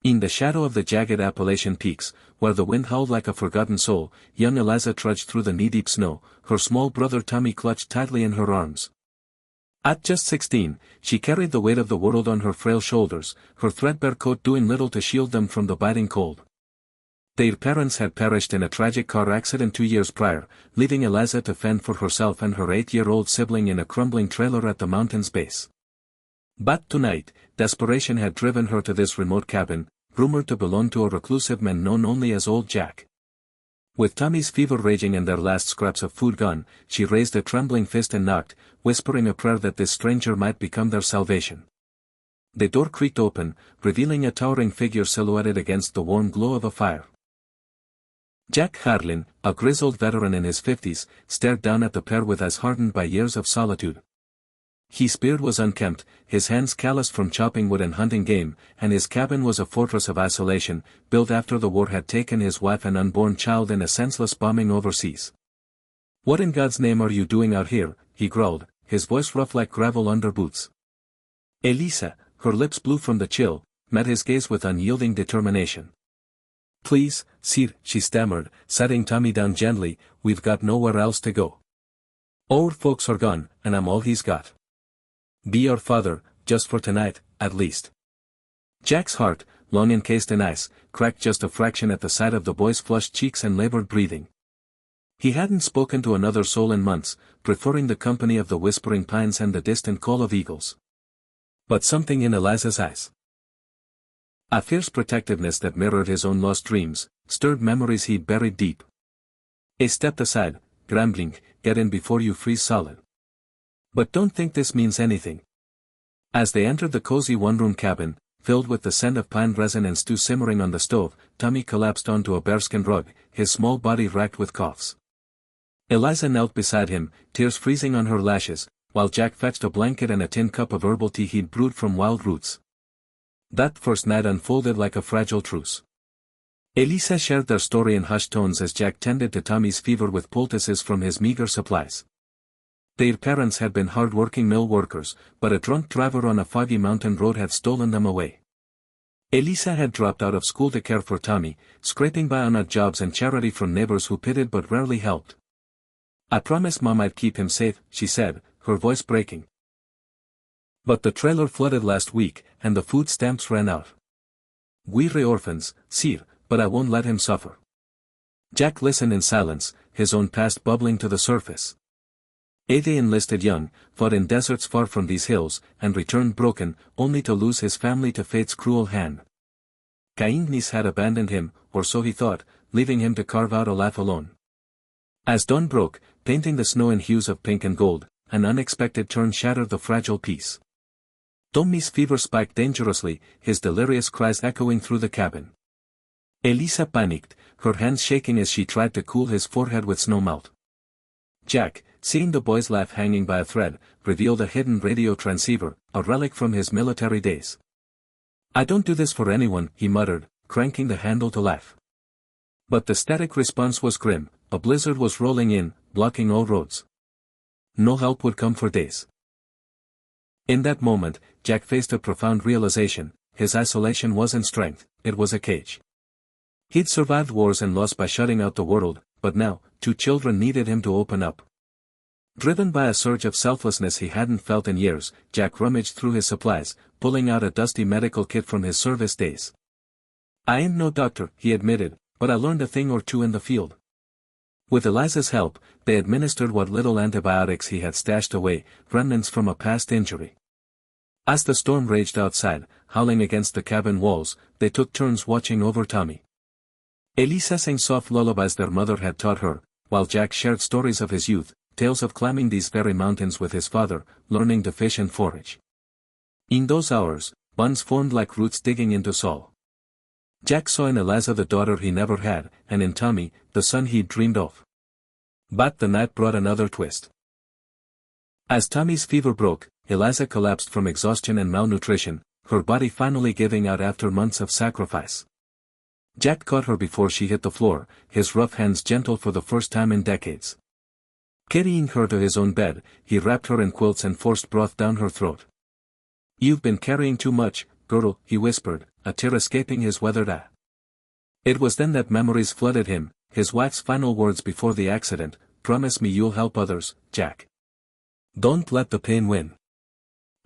In the shadow of the jagged Appalachian peaks, where the wind howled like a forgotten soul, young Eliza trudged through the knee-deep snow, her small brother Tommy clutched tightly in her arms. At just 16, she carried the weight of the world on her frail shoulders, her threadbare coat doing little to shield them from the biting cold. Their parents had perished in a tragic car accident 2 years prior, leaving Eliza to fend for herself and her 8-year-old sibling in a crumbling trailer at the mountain's base. But tonight, desperation had driven her to this remote cabin, rumored to belong to a reclusive man known only as Old Jack. With Tommy's fever raging and their last scraps of food gone, she raised a trembling fist and knocked, whispering a prayer that this stranger might become their salvation. The door creaked open, revealing a towering figure silhouetted against the warm glow of a fire. Jack Harlan, a grizzled veteran in his 50s, stared down at the pair with eyes hardened by years of solitude. His beard was unkempt, his hands calloused from chopping wood and hunting game, and his cabin was a fortress of isolation, built after the war had taken his wife and unborn child in a senseless bombing overseas. "What in God's name are you doing out here?" he growled, his voice rough like gravel under boots. Eliza, her lips blue from the chill, met his gaze with unyielding determination. "Please, sir," she stammered, setting Tommy down gently, "we've got nowhere else to go. Our folks are gone, and I'm all he's got. Be our father, just for tonight, at least." Jack's heart, long encased in ice, cracked just a fraction at the sight of the boy's flushed cheeks and labored breathing. He hadn't spoken to another soul in months, preferring the company of the whispering pines and the distant call of eagles. But something in Eliza's eyes, a fierce protectiveness that mirrored his own lost dreams, stirred memories he'd buried deep. He stepped aside, grumbling, "Get in before you freeze solid. But don't think this means anything." As they entered the cozy one-room cabin, filled with the scent of pine resin and stew simmering on the stove, Tommy collapsed onto a bearskin rug, his small body racked with coughs. Eliza knelt beside him, tears freezing on her lashes, while Jack fetched a blanket and a tin cup of herbal tea he'd brewed from wild roots. That first night unfolded like a fragile truce. Eliza shared their story in hushed tones as Jack tended to Tommy's fever with poultices from his meager supplies. Their parents had been hard-working mill workers, but a drunk driver on a foggy mountain road had stolen them away. Eliza had dropped out of school to care for Tommy, scraping by on odd jobs and charity from neighbors who pitied but rarely helped. "I promised Mom I'd keep him safe," she said, her voice breaking. "But the trailer flooded last week, and the food stamps ran out. We're orphans, sir, but I won't let him suffer." Jack listened in silence, his own past bubbling to the surface. They enlisted young, fought in deserts far from these hills, and returned broken, only to lose his family to fate's cruel hand. Kindness had abandoned him, or so he thought, leaving him to carve out a life alone. As dawn broke, painting the snow in hues of pink and gold, an unexpected turn shattered the fragile peace. Tommy's fever spiked dangerously, his delirious cries echoing through the cabin. Eliza panicked, her hands shaking as she tried to cool his forehead with snow melt. Jack, seeing the boy's life hanging by a thread, revealed a hidden radio transceiver, a relic from his military days. "I don't do this for anyone," he muttered, cranking the handle to life. But the static response was grim. A blizzard was rolling in, blocking all roads. No help would come for days. In that moment, Jack faced a profound realization: his isolation wasn't strength, it was a cage. He'd survived wars and loss by shutting out the world, but now, 2 children needed him to open up. Driven by a surge of selflessness he hadn't felt in years, Jack rummaged through his supplies, pulling out a dusty medical kit from his service days. "I ain't no doctor," he admitted, "but I learned a thing or two in the field." With Eliza's help, they administered what little antibiotics he had stashed away, remnants from a past injury. As the storm raged outside, howling against the cabin walls, they took turns watching over Tommy. Eliza sang soft lullabies their mother had taught her, while Jack shared stories of his youth, tales of climbing these very mountains with his father, learning to fish and forage. In those hours, bonds formed like roots digging into soil. Jack saw in Eliza the daughter he never had, and in Tommy, the son he'd dreamed of. But the night brought another twist. As Tommy's fever broke, Eliza collapsed from exhaustion and malnutrition, her body finally giving out after months of sacrifice. Jack caught her before she hit the floor, his rough hands gentle for the first time in decades. Carrying her to his own bed, he wrapped her in quilts and forced broth down her throat. "You've been carrying too much, girdle, he whispered, a tear escaping his weathered eye. It was then that memories flooded him, his wife's final words before the accident, promise me you'll help others, Jack. Don't let the pain win.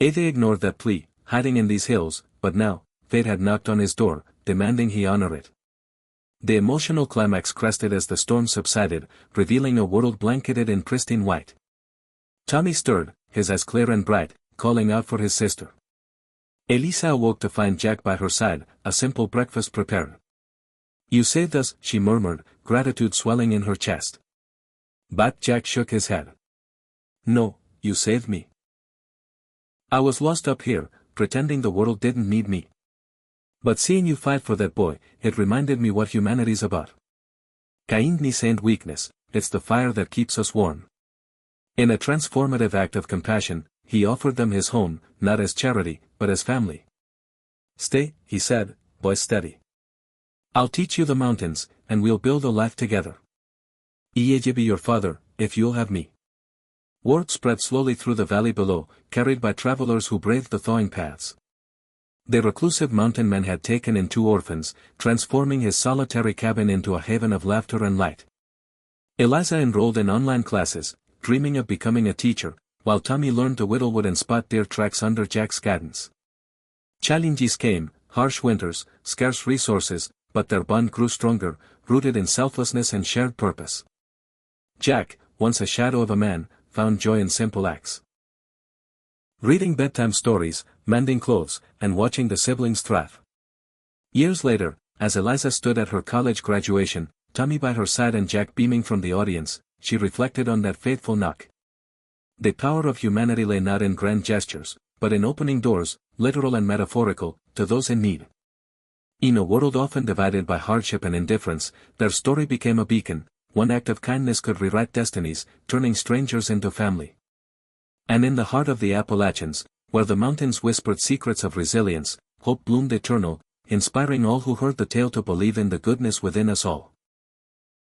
Ada ignored that plea, hiding in these hills, but now, fate had knocked on his door, demanding he honor it. The emotional climax crested as the storm subsided, revealing a world blanketed in pristine white. Tommy stirred, his eyes clear and bright, calling out for his sister. Elisa awoke to find Jack by her side, a simple breakfast prepared. You saved us, she murmured, gratitude swelling in her chest. But Jack shook his head. No, you saved me. I was lost up here, pretending the world didn't need me. But seeing you fight for that boy, it reminded me what humanity's about. Kindness ain't weakness, it's the fire that keeps us warm. In a transformative act of compassion, he offered them his home, not as charity, but as family. Stay, he said, boy steady. I'll teach you the mountains, and we'll build a life together. I'll be your father, if you'll have me. Word spread slowly through the valley below, carried by travelers who braved the thawing paths. The reclusive mountain man had taken in 2 orphans, transforming his solitary cabin into a haven of laughter and light. Eliza enrolled in online classes, dreaming of becoming a teacher, while Tommy learned to whittlewood and spot deer tracks under Jack's guidance. Challenges came, harsh winters, scarce resources, but their bond grew stronger, rooted in selflessness and shared purpose. Jack, once a shadow of a man, found joy in simple acts. Reading bedtime stories, mending clothes, and watching the siblings thrive. Years later, as Eliza stood at her college graduation, Tommy by her side and Jack beaming from the audience, she reflected on that fateful knock. The power of humanity lay not in grand gestures, but in opening doors, literal and metaphorical, to those in need. In a world often divided by hardship and indifference, their story became a beacon. One act of kindness could rewrite destinies, turning strangers into family. And in the heart of the Appalachians, where the mountains whispered secrets of resilience, hope bloomed eternal, inspiring all who heard the tale to believe in the goodness within us all.